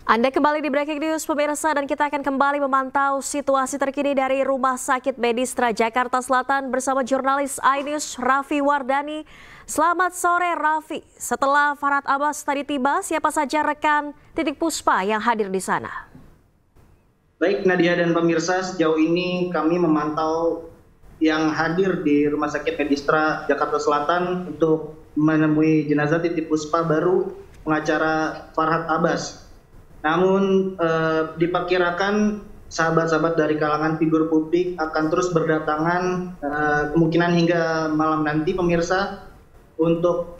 Anda kembali di Breaking News pemirsa dan kita akan kembali memantau situasi terkini dari Rumah Sakit Medistra Jakarta Selatan bersama jurnalis iNews Raffi Wardani. Selamat sore Raffi. Setelah Farhad Abbas tadi tiba, siapa saja rekan Titik Puspa yang hadir di sana? Baik Nadia dan pemirsa, sejauh ini kami memantau yang hadir di Rumah Sakit Medistra Jakarta Selatan untuk menemui jenazah Titik Puspa baru pengacara Farhad Abbas. Namun diperkirakan sahabat-sahabat dari kalangan figur publik akan terus berdatangan kemungkinan hingga malam nanti pemirsa untuk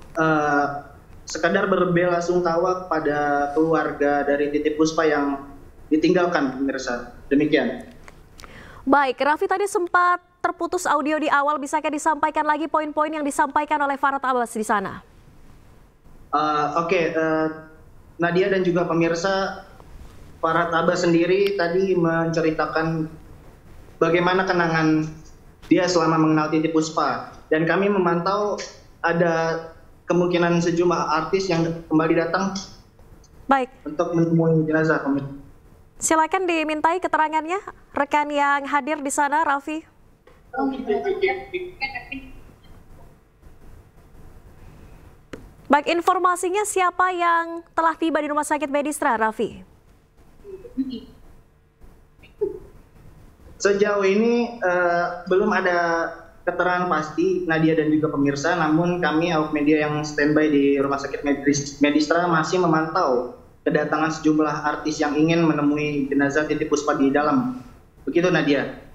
sekadar berbelasungkawa pada keluarga dari Titik Puspa yang ditinggalkan pemirsa. Demikian. Baik, Raffi tadi sempat terputus audio di awal, bisakah disampaikan lagi poin-poin yang disampaikan oleh Farhad Abbas di sana? Oke. Nadia dan juga pemirsa, Farhad Abbas sendiri tadi menceritakan bagaimana kenangan dia selama mengenal Titik Puspa. Dan kami memantau ada kemungkinan sejumlah artis yang kembali datang untuk menemui jenazah. Silakan dimintai keterangannya rekan yang hadir di sana, Raffi. Baik, informasinya siapa yang telah tiba di Rumah Sakit Medistra, Raffi? Sejauh ini belum ada keterangan pasti Nadia dan juga pemirsa, namun kami awak media yang standby di Rumah Sakit Medistra masih memantau kedatangan sejumlah artis yang ingin menemui jenazah Titik Puspa di dalam. Begitu Nadia.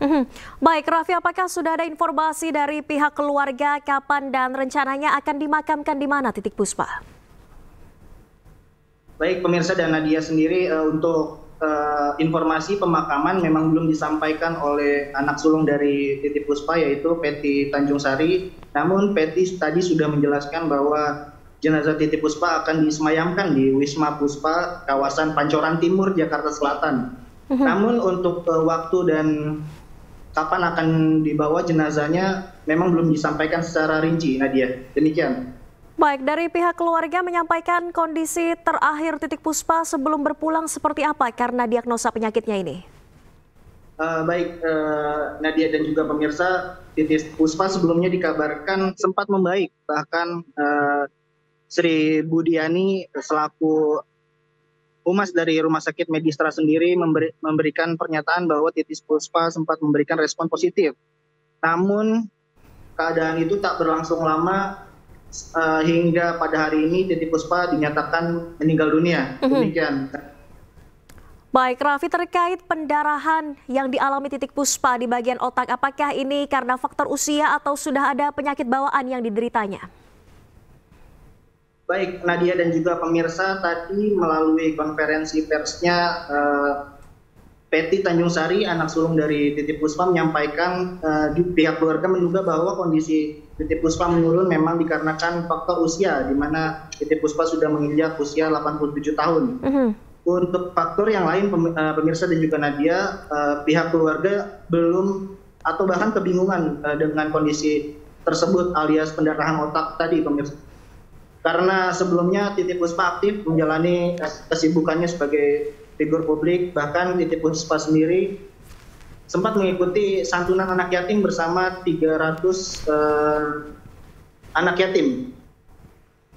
Baik Raffi, apakah sudah ada informasi dari pihak keluarga kapan dan rencananya akan dimakamkan di mana Titik Puspa? Baik pemirsa dan Nadia sendiri, untuk informasi pemakaman memang belum disampaikan oleh anak sulung dari Titik Puspa yaitu Peti Tanjung Sari. Namun Peti tadi sudah menjelaskan bahwa jenazah Titik Puspa akan disemayamkan di Wisma Puspa kawasan Pancoran Timur, Jakarta Selatan. Namun untuk waktu dan kapan akan dibawa jenazahnya memang belum disampaikan secara rinci, Nadia. Demikian. Baik, dari pihak keluarga menyampaikan kondisi terakhir Titik Puspa sebelum berpulang seperti apa karena diagnosa penyakitnya ini? Baik Nadia dan juga pemirsa, Titik Puspa sebelumnya dikabarkan sempat membaik. Bahkan Sri Budiani selaku Humas dari Rumah Sakit Medistra sendiri memberikan pernyataan bahwa Titik Puspa sempat memberikan respon positif. Namun keadaan itu tak berlangsung lama hingga pada hari ini Titik Puspa dinyatakan meninggal dunia. Demikian. Baik, Raffi, terkait pendarahan yang dialami Titik Puspa di bagian otak, apakah ini karena faktor usia atau sudah ada penyakit bawaan yang dideritanya? Baik Nadia dan juga pemirsa, tadi melalui konferensi persnya Peti Tanjung Sari, anak sulung dari Titik Puspa, menyampaikan di pihak keluarga menduga bahwa kondisi Titik Puspa menurun memang dikarenakan faktor usia, di mana Titik Puspa sudah menginjak usia 87 tahun. Untuk faktor yang lain pemirsa dan juga Nadia, pihak keluarga belum atau bahkan kebingungan dengan kondisi tersebut alias pendarahan otak tadi pemirsa. Karena sebelumnya Titik Puspa aktif menjalani kesibukannya sebagai figur publik, bahkan Titik Puspa sendiri sempat mengikuti santunan anak yatim bersama 300 anak yatim.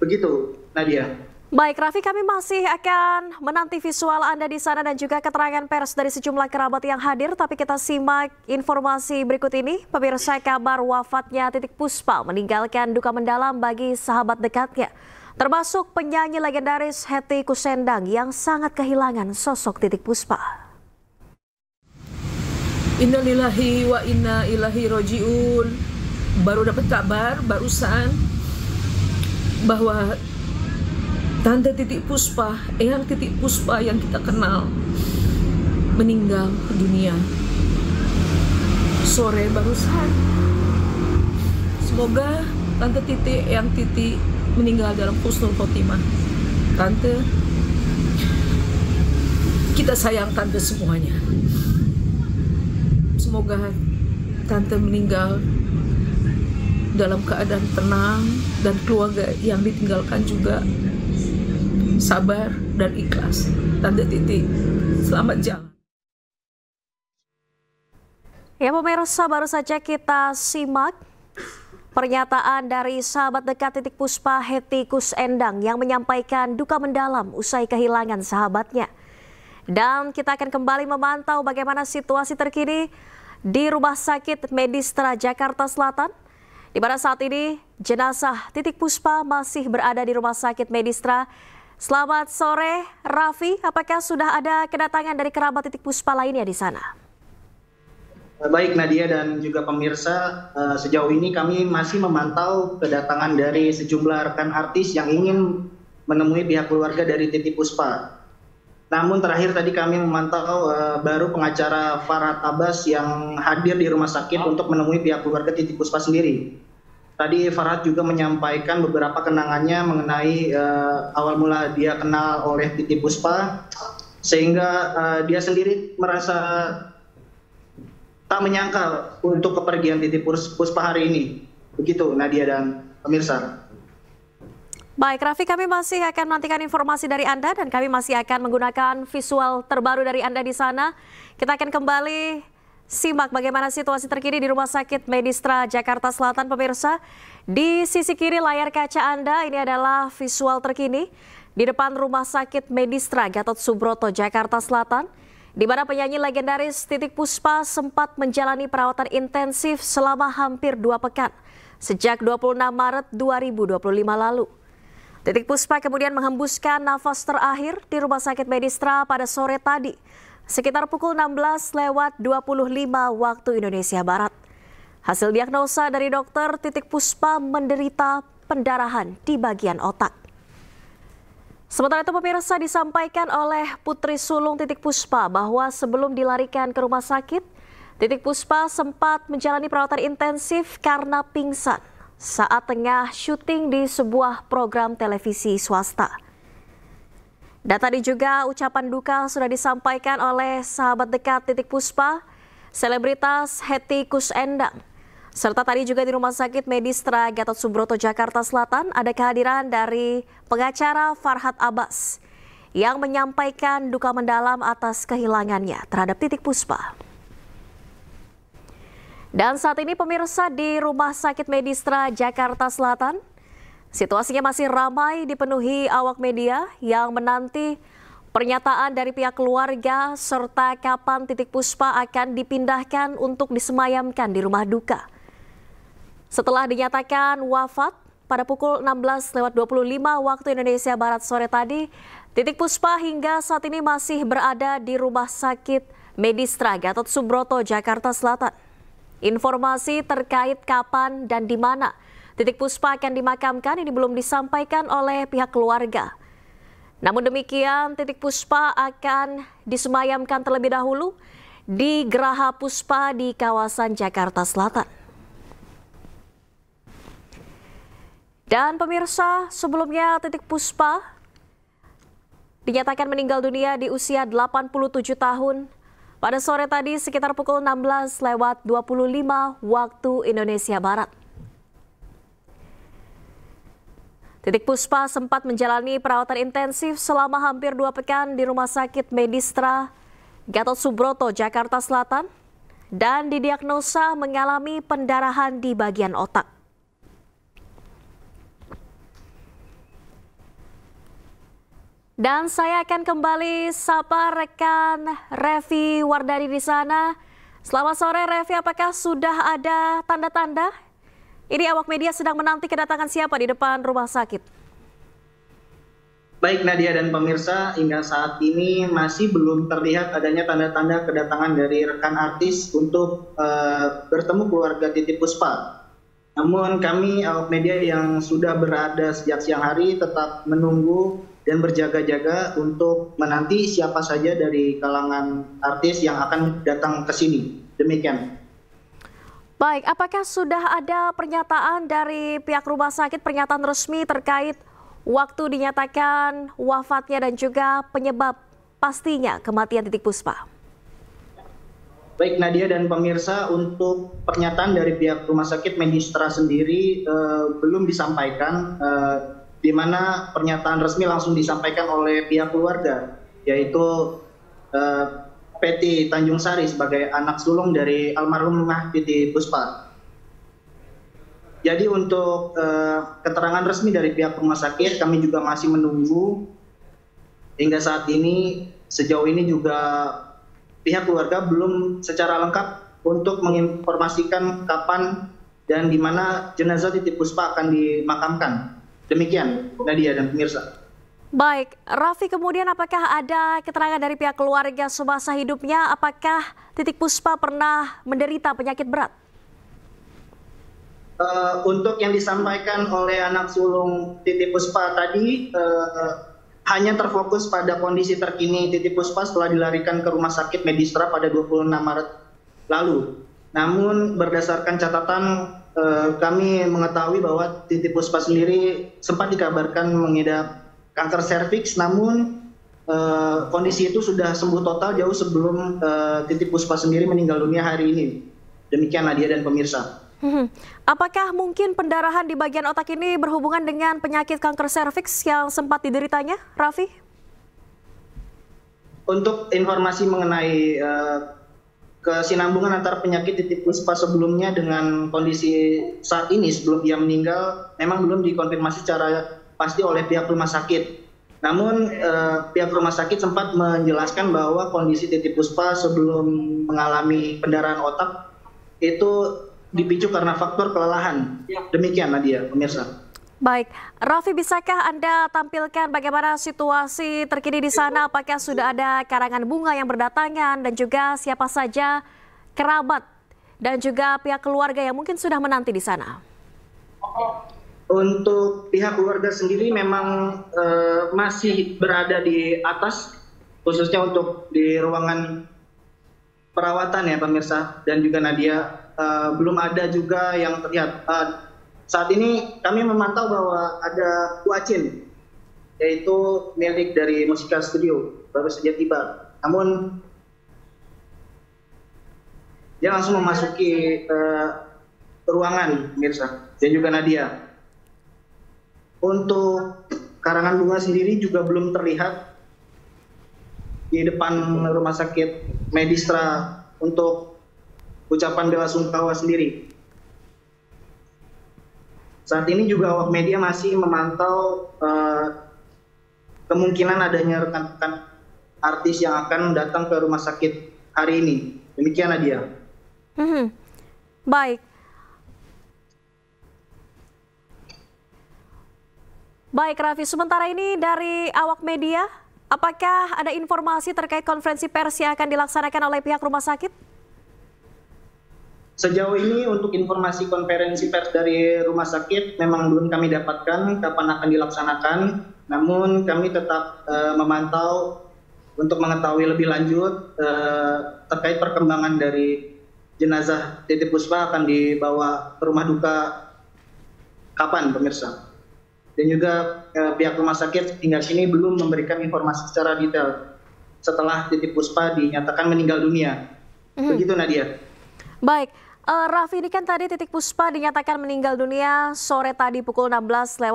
Begitu, Nadia. Baik, Raffi, kami masih akan menanti visual Anda di sana dan juga keterangan pers dari sejumlah kerabat yang hadir. Tapi kita simak informasi berikut ini. Pemirsa, kabar wafatnya Titik Puspa meninggalkan duka mendalam bagi sahabat dekatnya, termasuk penyanyi legendaris Hetty Koes Endang yang sangat kehilangan sosok Titik Puspa. Innalillahi wa inna ilaihi rojiun. Baru dapat kabar barusan bahwa Tante Titik Puspa, Eyang Titik Puspa yang kita kenal, meninggal dunia sore barusan. Semoga Tante Titik, Eyang Titik meninggal dalam husnul khotimah. Tante, kita sayang Tante semuanya. Semoga Tante meninggal dalam keadaan tenang dan keluarga yang ditinggalkan juga sabar dan ikhlas. Tante Titi, selamat jalan. Ya pemirsa, baru saja kita simak pernyataan dari sahabat dekat Titik Puspa Hetty Koes Endang yang menyampaikan duka mendalam usai kehilangan sahabatnya. Dan kita akan kembali memantau bagaimana situasi terkini di Rumah Sakit Medistra Jakarta Selatan, di mana saat ini jenazah Titik Puspa masih berada di Rumah Sakit Medistra. Selamat sore, Raffi. Apakah sudah ada kedatangan dari kerabat Titik Puspa lainnya di sana? Baik Nadia dan juga pemirsa, sejauh ini kami masih memantau kedatangan dari sejumlah rekan artis yang ingin menemui pihak keluarga dari Titik Puspa. Namun terakhir tadi kami memantau baru pengacara Farhad Abbas yang hadir di rumah sakit untuk menemui pihak keluarga Titik Puspa sendiri. Tadi Farhad juga menyampaikan beberapa kenangannya mengenai awal mula dia kenal oleh Titik Puspa, sehingga dia sendiri merasa tak menyangka untuk kepergian Titik Puspa hari ini. Begitu Nadia dan pemirsa. Baik, Raffi, kami masih akan menantikan informasi dari Anda dan kami masih akan menggunakan visual terbaru dari Anda di sana. Kita akan kembali simak bagaimana situasi terkini di Rumah Sakit Medistra Jakarta Selatan, pemirsa. Di sisi kiri layar kaca Anda, ini adalah visual terkini di depan Rumah Sakit Medistra Gatot Subroto, Jakarta Selatan, di mana penyanyi legendaris Titik Puspa sempat menjalani perawatan intensif selama hampir 2 pekan sejak 26 Maret 2025 lalu. Titik Puspa kemudian menghembuskan nafas terakhir di Rumah Sakit Medistra pada sore tadi, sekitar pukul 16:25 waktu Indonesia Barat. Hasil diagnosa dari dokter, Titik Puspa menderita pendarahan di bagian otak. Sementara itu pemirsa, disampaikan oleh putri sulung Titik Puspa bahwa sebelum dilarikan ke rumah sakit, Titik Puspa sempat menjalani perawatan intensif karena pingsan saat tengah syuting di sebuah program televisi swasta. Dan tadi juga ucapan duka sudah disampaikan oleh sahabat dekat Titik Puspa, selebritas Hetty Koes Endang. Serta tadi juga di Rumah Sakit Medistra Gatot Subroto, Jakarta Selatan ada kehadiran dari pengacara Farhad Abbas yang menyampaikan duka mendalam atas kehilangannya terhadap Titik Puspa. Dan saat ini pemirsa di Rumah Sakit Medistra Jakarta Selatan, situasinya masih ramai dipenuhi awak media yang menanti pernyataan dari pihak keluarga serta kapan Titik Puspa akan dipindahkan untuk disemayamkan di rumah duka. Setelah dinyatakan wafat pada pukul 16:25 waktu Indonesia Barat sore tadi, Titik Puspa hingga saat ini masih berada di Rumah Sakit Medistra Gatot Subroto, Jakarta Selatan. Informasi terkait kapan dan di mana Titik Puspa akan dimakamkan ini belum disampaikan oleh pihak keluarga. Namun demikian, Titik Puspa akan disemayamkan terlebih dahulu di Geraha Puspa di kawasan Jakarta Selatan. Dan pemirsa, sebelumnya Titik Puspa dinyatakan meninggal dunia di usia 87 tahun pada sore tadi sekitar pukul 16:25 waktu Indonesia Barat. Titik Puspa sempat menjalani perawatan intensif selama hampir 2 pekan di Rumah Sakit Medistra Gatot Subroto, Jakarta Selatan, dan didiagnosa mengalami pendarahan di bagian otak. Dan saya akan kembali sapa rekan Revi Wardani di sana. Selamat sore Revi, apakah sudah ada tanda-tanda? Ini awak media sedang menanti kedatangan siapa di depan rumah sakit? Baik Nadia dan pemirsa, hingga saat ini masih belum terlihat adanya tanda-tanda kedatangan dari rekan artis untuk bertemu keluarga Titik Puspa. Namun kami awak media yang sudah berada sejak siang hari tetap menunggu dan berjaga-jaga untuk menanti siapa saja dari kalangan artis yang akan datang ke sini. Demikian. Baik, apakah sudah ada pernyataan dari pihak rumah sakit, pernyataan resmi terkait waktu dinyatakan wafatnya dan juga penyebab pastinya kematian Titik Puspa? Baik Nadia dan pemirsa, untuk pernyataan dari pihak Rumah Sakit Medistra sendiri belum disampaikan. di mana pernyataan resmi langsung disampaikan oleh pihak keluarga, yaitu Peti Tanjung Sari sebagai anak sulung dari almarhumah Titi Puspa. Jadi untuk keterangan resmi dari pihak rumah sakit kami juga masih menunggu. Hingga saat ini sejauh ini juga pihak keluarga belum secara lengkap untuk menginformasikan kapan dan di mana jenazah Titi Puspa akan dimakamkan. Demikian Nadia dan pemirsa. Baik, Raffi, kemudian apakah ada keterangan dari pihak keluarga semasa hidupnya? Apakah Titi Puspa pernah menderita penyakit berat? Untuk yang disampaikan oleh anak sulung Titi Puspa tadi hanya terfokus pada kondisi terkini Titi Puspa setelah dilarikan ke Rumah Sakit Medistra pada 26 Maret lalu. Namun berdasarkan catatan kami mengetahui bahwa Titi Puspa sendiri sempat dikabarkan mengidap kanker serviks, namun kondisi itu sudah sembuh total jauh sebelum Titi Puspa sendiri meninggal dunia hari ini. Demikian Nadia dan pemirsa. Apakah mungkin pendarahan di bagian otak ini berhubungan dengan penyakit kanker serviks yang sempat dideritanya, Raffi? Untuk informasi mengenai kesinambungan antara penyakit Titi Puspa sebelumnya dengan kondisi saat ini sebelum dia meninggal memang belum dikonfirmasi secara pasti oleh pihak rumah sakit. Namun pihak rumah sakit sempat menjelaskan bahwa kondisi Titi Puspa sebelum mengalami pendarahan otak itu dipicu karena faktor kelelahan. Demikian Nadia, pemirsa. Baik, Raffi, bisakah Anda tampilkan bagaimana situasi terkini di sana? Apakah sudah ada karangan bunga yang berdatangan dan juga siapa saja kerabat dan juga pihak keluarga yang mungkin sudah menanti di sana? Untuk pihak keluarga sendiri memang masih berada di atas, khususnya untuk di ruangan perawatan ya pemirsa dan juga Nadia. Belum ada juga yang terlihat. Saat ini kami memantau bahwa ada kuacin, yaitu milik dari Musika Studio, baru saja tiba. Namun dia langsung memasuki ruangan pemirsa dan juga Nadia. Untuk karangan bunga sendiri juga belum terlihat di depan Rumah Sakit Medistra untuk ucapan bela sungkawa sendiri. Saat ini juga awak media masih memantau kemungkinan adanya rekan-rekan artis yang akan datang ke rumah sakit hari ini. Demikian Nadia. Baik. Baik Raffi, sementara ini dari awak media, apakah ada informasi terkait konferensi pers yang akan dilaksanakan oleh pihak rumah sakit? Sejauh ini untuk informasi konferensi pers dari rumah sakit memang belum kami dapatkan kapan akan dilaksanakan. Namun kami tetap memantau untuk mengetahui lebih lanjut terkait perkembangan dari jenazah Titi Puspa akan dibawa ke rumah duka kapan pemirsa. Dan juga pihak rumah sakit hingga kini belum memberikan informasi secara detail setelah Titi Puspa dinyatakan meninggal dunia. Begitu Nadia. Baik, Raffi, ini kan tadi Titi Puspa dinyatakan meninggal dunia sore tadi pukul 16:25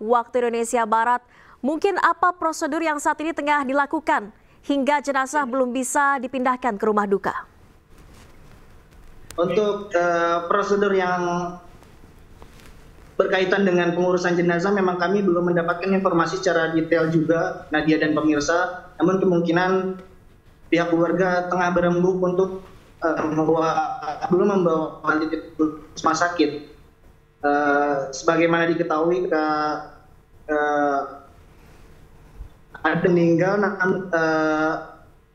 waktu Indonesia Barat. Mungkin apa prosedur yang saat ini tengah dilakukan hingga jenazah belum bisa dipindahkan ke rumah duka? Untuk prosedur yang berkaitan dengan pengurusan jenazah memang kami belum mendapatkan informasi secara detail juga Nadia dan pemirsa. Namun kemungkinan pihak keluarga tengah berembuk untuk belum membawa Titi Puspa rumah sakit. Sebagaimana diketahui ada meninggal,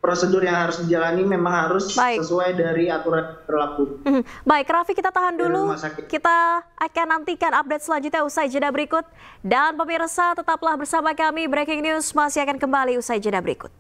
prosedur yang harus dijalani memang harus sesuai dari aturan berlaku. Baik, Raffi, kita tahan dulu. Kita akan nantikan update selanjutnya usai jeda berikut. Dan pemirsa, tetaplah bersama kami. Breaking News masih akan kembali usai jeda berikut.